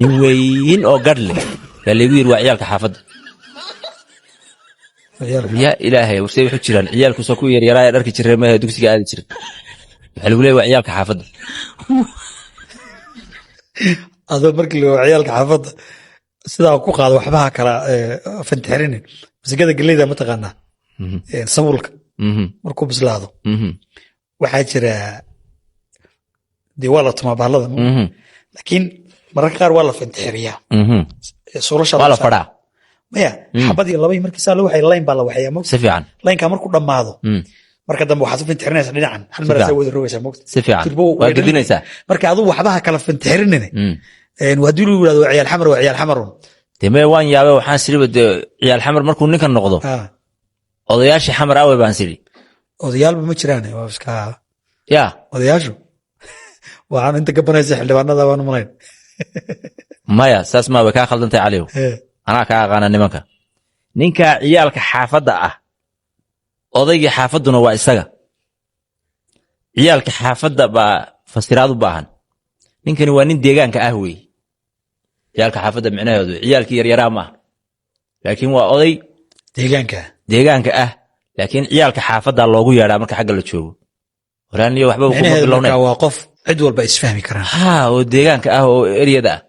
وين أو قرله قال لي وير وعيالك حافظ يا إلهي وسوي حجران عيالك وسكوا يراي درك جري ما دكسي قاعد جري حلو لي وعيالك حافظ هذا markii loo ciyaalka xaafada sida ku qaado waxbaha kala fantarin masagada galeyda ma taqaana sabulka markuu bislaado waxa jira diwala tuma bahlada laakiin mararka qaar waa la fantariyaa suurasha wala fara maya xabadii labay markii saa loo waxay line baa la waxyaa moog si fiican line-ka markuu dhamaado marka dambe waxaad fantarinaysaa dhinacan hal mar aad wada roogaysaa moog si fiican waa gudinaysaa marka adu waxbaha kala fantarinine wadii loo yiraahdo ciyaal xamar demee waan yaabay waxaan siriba ciyaal xamar markuu ninka noqdo odayaashii xamar away baan siri odayaalba ma jiraan waa iska ya odayaashu waxaan inta gabanaysa xildhibaanada waan malayn maya saas ma way ka khaldantay caliyo anaa ka aqaana nimanka ninka ciyaalka xaafada ah odayga xaafaduna waa isaga ciyaalka xaafada baa fasiraad u baahan ninkani waa nin deegaanka ah weey ciyaalka xaafada micnaheedu ciyaalkii yaryara ma laakiin waa oday deegaanka ah laakiin ciyaalka xaafada loogu yeeraa marka xagga la joogo horaaniyo waxba ku bilownay waa qof cid walba isfahmi karaan oo deegaanka ah oo eriyada ah